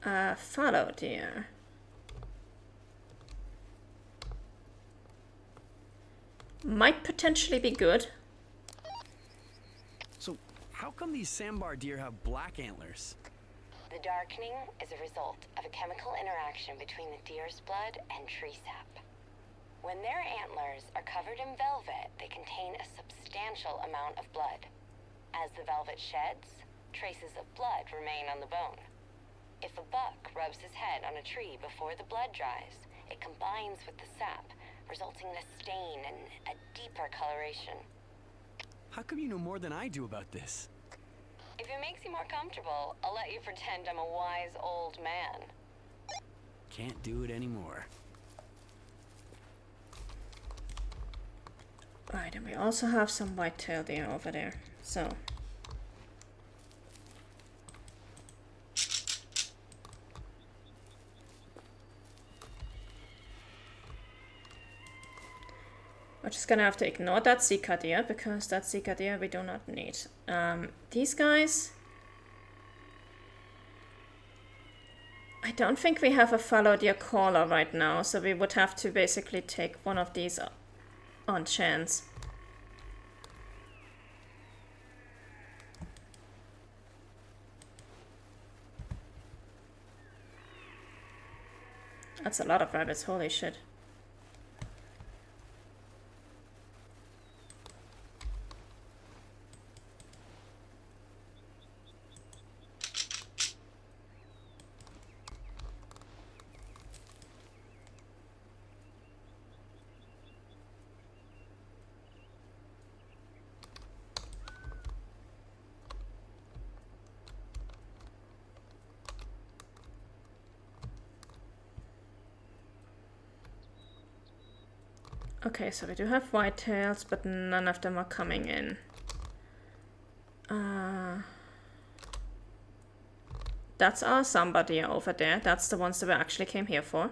Fallow deer. Might potentially be good. So, how come these sandbar deer have black antlers? The darkening is a result of a chemical interaction between the deer's blood and tree sap. When their antlers are covered in velvet, they contain a substantial amount of blood. As the velvet sheds, traces of blood remain on the bone. If a buck rubs his head on a tree before the blood dries, it combines with the sap, resulting in a stain and a deeper coloration. How come you know more than I do about this? If it makes you more comfortable, I'll let you pretend I'm a wise old man. Can't do it anymore. Right, and we also have some white-tailed deer over there, so... We're just gonna have to ignore that Zika deer, because that Zika deer we do not need. These guys... I don't think we have a fallow deer caller right now, so we would have to basically take one of these on chance. That's a lot of rabbits, holy shit. Okay, so we do have whitetails, but none of them are coming in. That's our somebody over there. That's the ones that we actually came here for.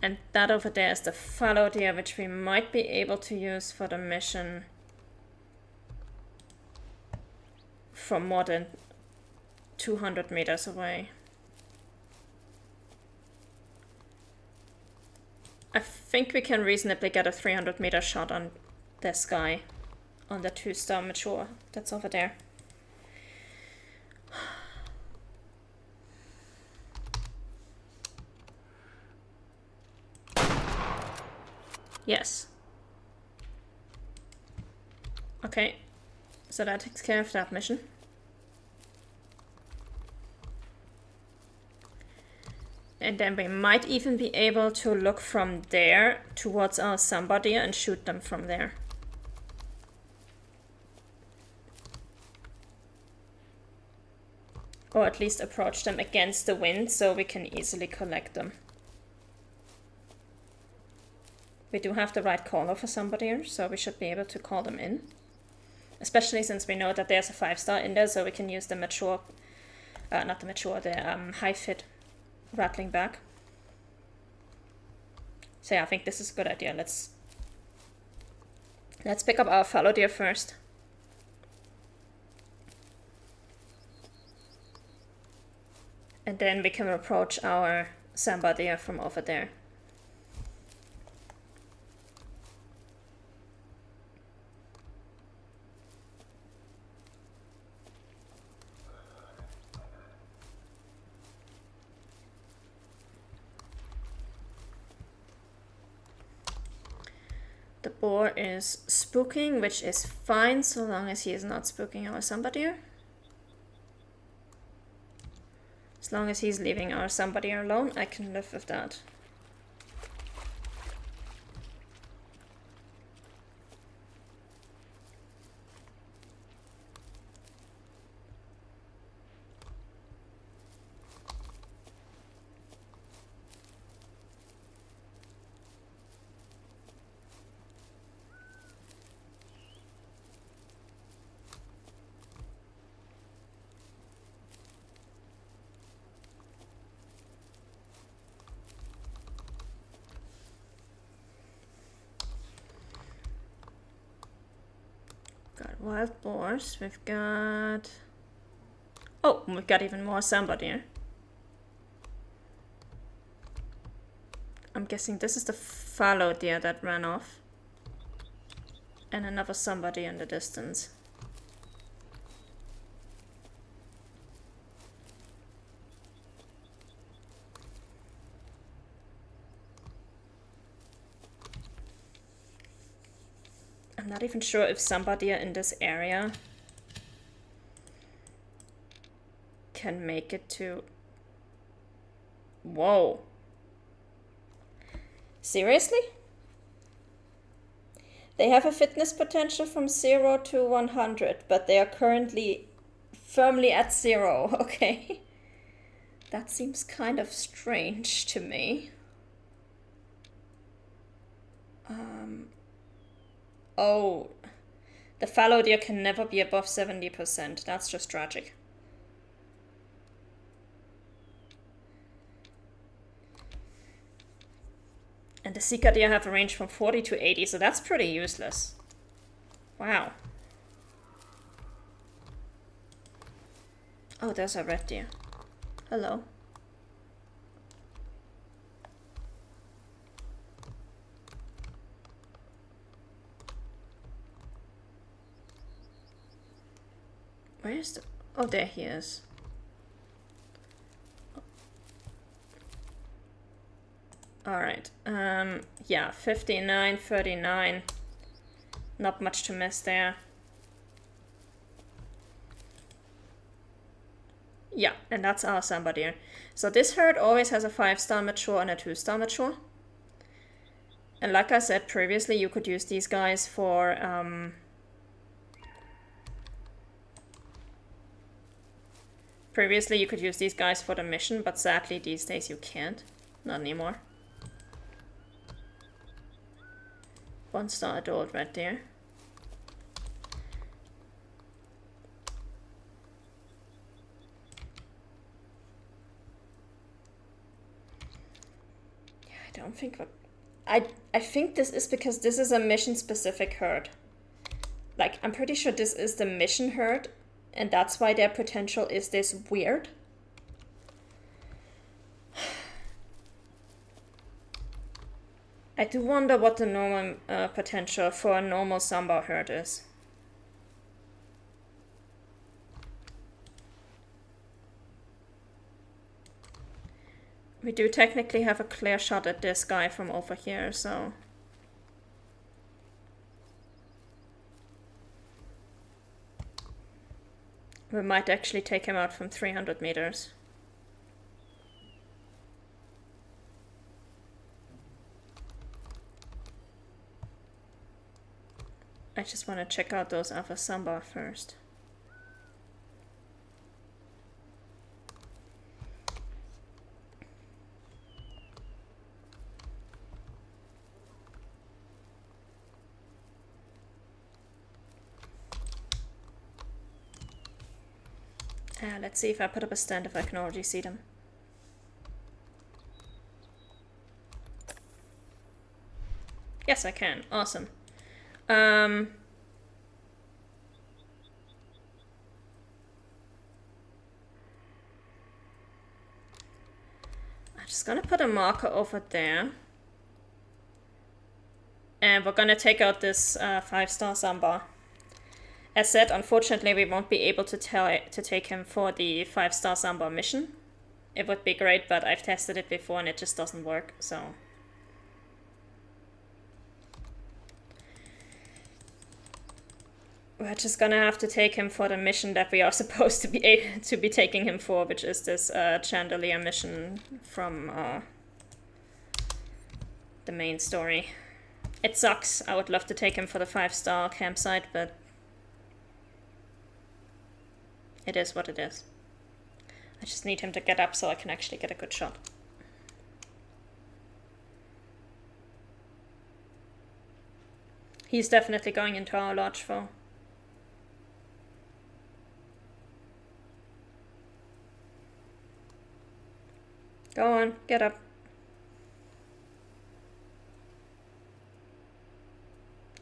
And that over there is the fallow deer, which we might be able to use for the mission from more than 200 meters away. I think we can reasonably get a 300-meter shot on this guy, on the 2-star mature that's over there. Yes. Okay, so that takes care of that mission. And then we might even be able to look from there towards our somebody and shoot them from there. Or at least approach them against the wind so we can easily collect them. We do have the right caller for somebody here, so we should be able to call them in. Especially since we know that there's a 5-star in there, so we can use the mature, not the mature, the high fit rattling back. So yeah, I think this is a good idea. Let's pick up our fallow deer first. And then we can approach our samba deer from over there. The boar is spooking, which is fine so long as he is not spooking our samba deer. As long as he's leaving our samba deer alone, I can live with that. Got wild boars, we've got... Oh, we've got even more samba deer. I'm guessing this is the fallow deer that ran off. And another somebody in the distance. I'm not even sure if somebody in this area can make it to... Whoa. Seriously? They have a fitness potential from 0 to 100, but they are currently firmly at 0. Okay. That seems kind of strange to me. Oh, the fallow deer can never be above 70%. That's just tragic. And the seeker deer have a range from 40 to 80, so that's pretty useless. Wow. Oh, there's a red deer. Hello. Where is the... Oh, there he is. Alright, yeah, 59, 39. Not much to miss there. Yeah, and that's our samba deer. So this herd always has a 5-star mature and a 2-star mature. And like I said previously, you could use these guys for... Previously you could use these guys for the mission, but sadly these days you can't. Not anymore. 1-star adult right there. Yeah, I don't think... I think this is because this is a mission-specific herd. Like, I'm pretty sure this is the mission herd, and that's why their potential is this weird. I do wonder what the normal potential for a normal samba herd is. We do technically have a clear shot at this guy from over here, so... We might actually take him out from 300 meters. I just want to check out those other samba first. Let's see if I put up a stand if I can already see them. Yes, I can. Awesome. I'm just gonna put a marker over there. And we're gonna take out this 5-star samba. As said, unfortunately, we won't be able to take him for the 5-star samba mission. It would be great, but I've tested it before and it just doesn't work, so... We're just gonna have to take him for the mission that we are supposed to be taking him for, which is this chandelier mission from the main story. It sucks. I would love to take him for the 5-star campsite, but it is what it is. I just need him to get up so I can actually get a good shot. He's definitely going into our lodge, though. Go on, get up.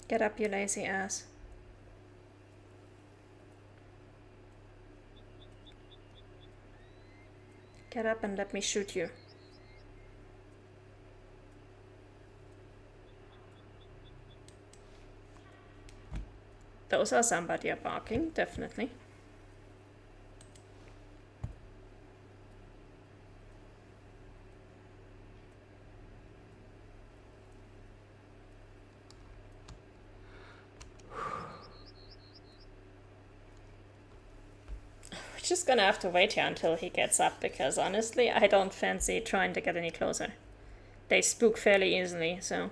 Get up, you lazy ass. Get up and let me shoot you. those are somebody are barking, definitely. We're just gonna have to wait here until he gets up, because honestly, I don't fancy trying to get any closer. They spook fairly easily, so.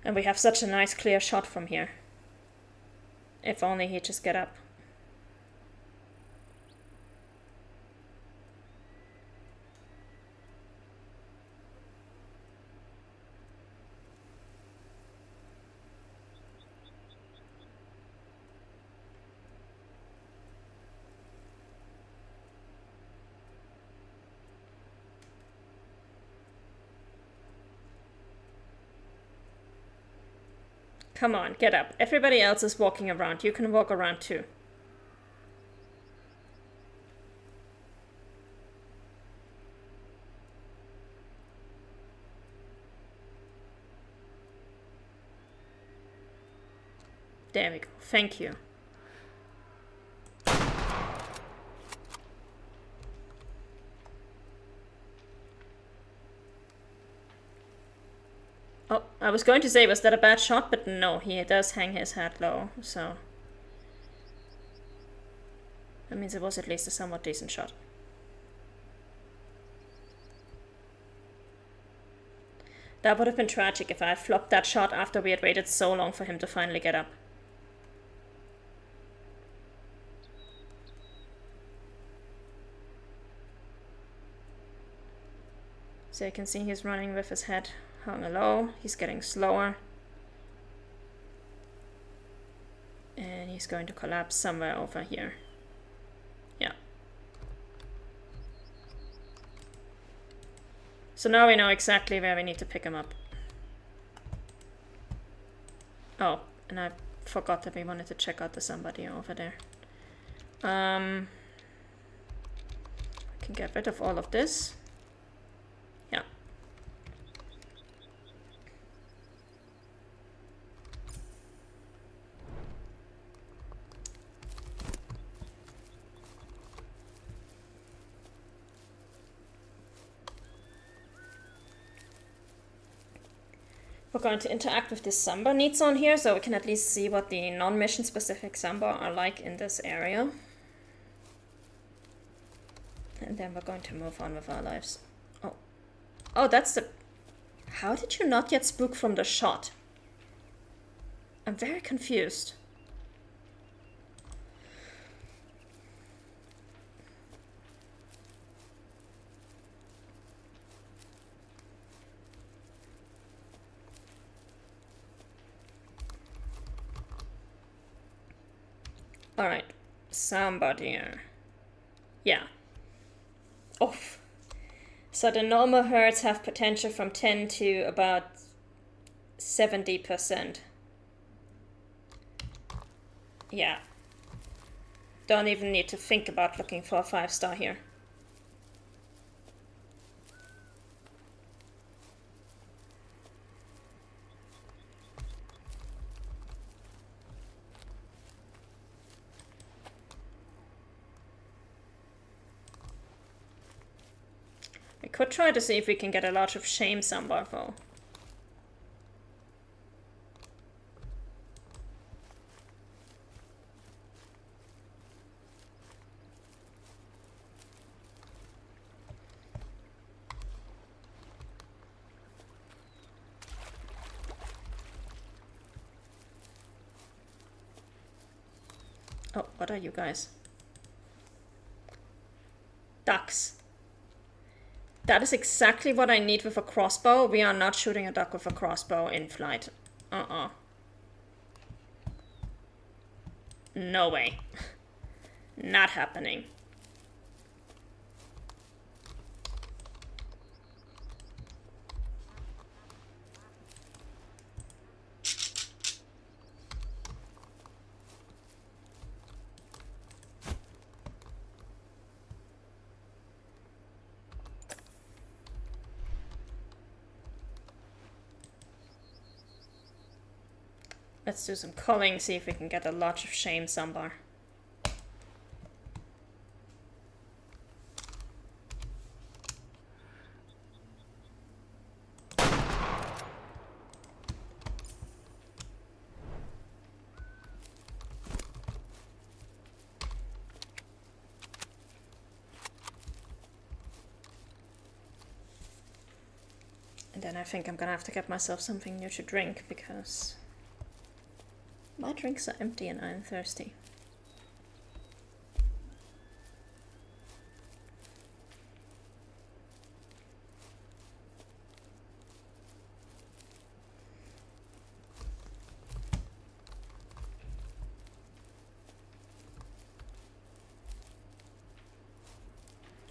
And we have such a nice clear shot from here. If only he'd just get up. Come on, get up. Everybody else is walking around. You can walk around too. There we go. Thank you. Oh, I was going to say, was that a bad shot? But no, he does hang his head low, so. That means it was at least a somewhat decent shot. That would have been tragic if I had flopped that shot after we had waited so long for him to finally get up. So you can see he's running with his head hung low. He's getting slower. And he's going to collapse somewhere over here. Yeah. So now we know exactly where we need to pick him up. Oh, and I forgot that we wanted to check out the somebody over there. I can get rid of all of this. Yeah. We're going to interact with this Samba needs on here, so we can at least see what the non-mission specific Samba are like in this area. And then we're going to move on with our lives. Oh. Oh, that's the... How did you not get spooked from the shot? I'm very confused. Alright, somebody. Yeah. Off. So the normal herds have potential from 10 to about 70%. Yeah. Don't even need to think about looking for a 5-star here. We could try to see if we can get a lot of shame Samba though. Oh, what are you guys? Ducks. That is exactly what I need with a crossbow. We are not shooting a duck with a crossbow in flight. No way. Not happening. Let's do some culling, see if we can get a Lodge of Shame sambar. And then I think I'm gonna have to get myself something new to drink, because my drinks are empty and I'm thirsty.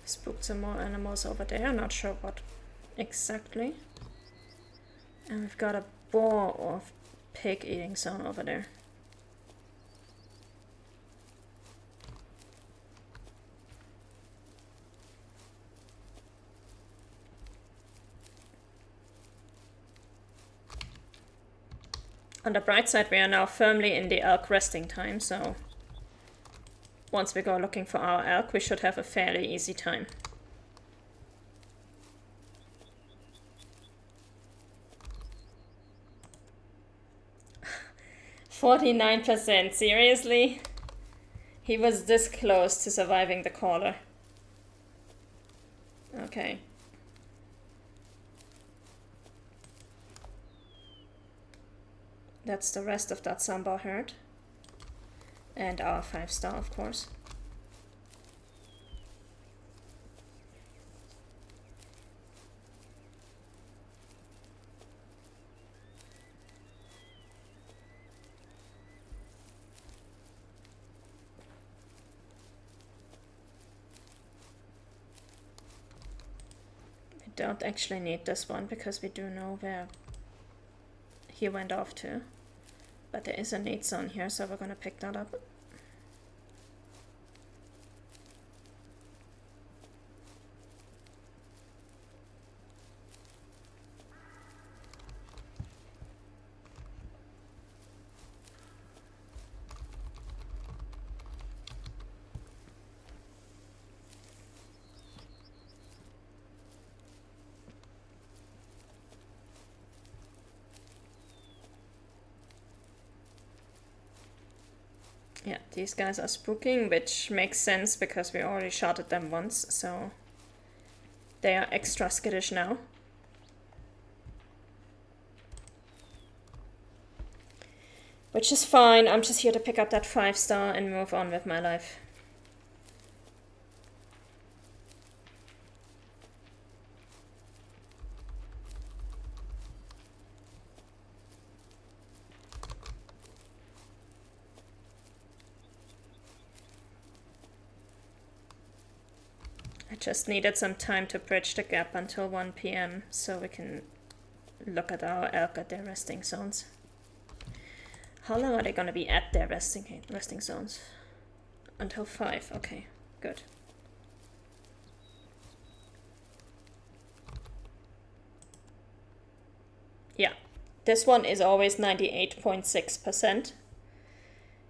Spooked some more animals over there, not sure what exactly. And we've got a boar or pig eating zone over there. On the bright side, we are now firmly in the elk resting time, so once we go looking for our elk, we should have a fairly easy time. 49%, seriously? He was this close to surviving the caller. Okay. That's the rest of that sambar herd. And our 5-star, of course. We don't actually need this one because we do know where he went off to. But there is a need zone here, so we're gonna pick that up. Yeah, these guys are spooking, which makes sense because we already shot at them once, so they are extra skittish now. Which is fine, I'm just here to pick up that 5-star and move on with my life. I just needed some time to bridge the gap until 1 PM so we can look at our elk at their resting zones. How long are they gonna be at their resting zones? Until 5, okay, good. Yeah, this one is always 98.6%.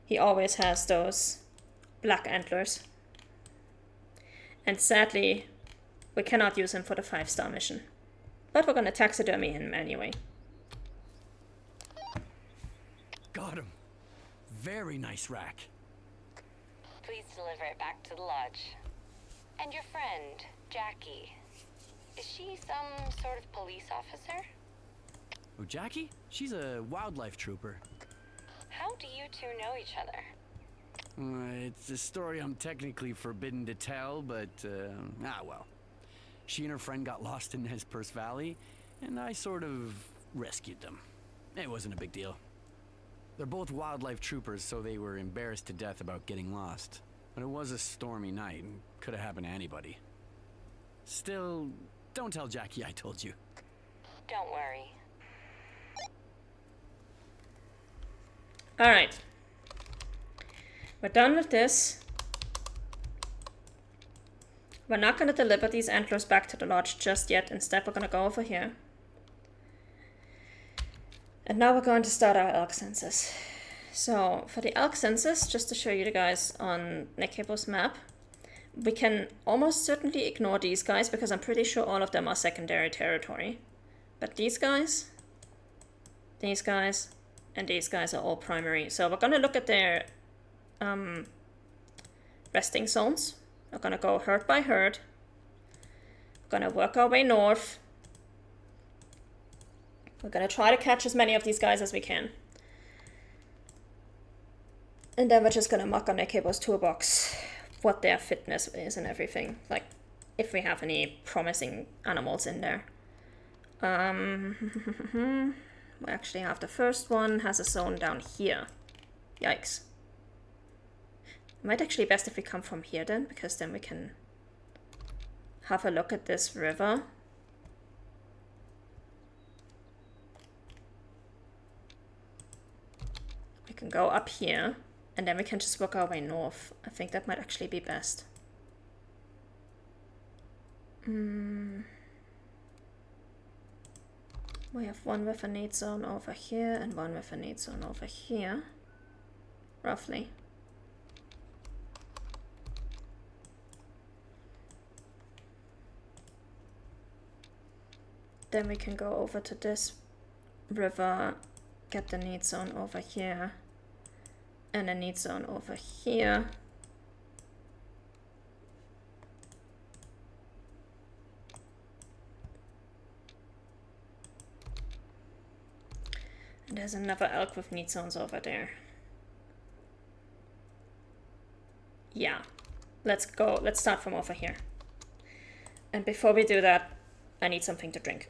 He always has those black antlers. And sadly, we cannot use him for the 5-star mission. But we're gonna taxidermy him anyway. Got him. Very nice rack. Please deliver it back to the lodge. And your friend, Jackie. Is she some sort of police officer? Oh, Jackie? She's a wildlife trooper. How do you two know each other? It's a story I'm technically forbidden to tell, but, well. She and her friend got lost in Nez Perce Valley, and I sort of rescued them. It wasn't a big deal. They're both wildlife troopers, so they were embarrassed to death about getting lost. But it was a stormy night, and could have happened to anybody. Still, don't tell Jackie I told you. Don't worry. Alright. We're done with this. We're not going to deliver these antlers back to the lodge just yet. Instead, we're going to go over here and And now we're going to start our elk census. So for the elk census, just to show you the guys on Nekepo's map, we can almost certainly ignore these guys because I'm pretty sure all of them are secondary territory. But these guys, and these guys are all primary. So we're going to look at their resting zones. We're going to go herd by herd. We're going to work our way north. We're going to try to catch as many of these guys as we can. And then we're just going to mark on Nekepo's toolbox what their fitness is and everything. Like, if we have any promising animals in there. We actually have the first one has a zone down here. Yikes. It might actually be best if we come from here then, because then we can have a look at this river. We can go up here, and then we can just work our way north. I think that might actually be best. We have one with a need zone over here and one with a need zone over here, roughly. Then we can go over to this river, get the need zone over here, and a need zone over here. And there's another elk with need zones over there. Yeah, let's go. Let's start from over here. And before we do that, I need something to drink.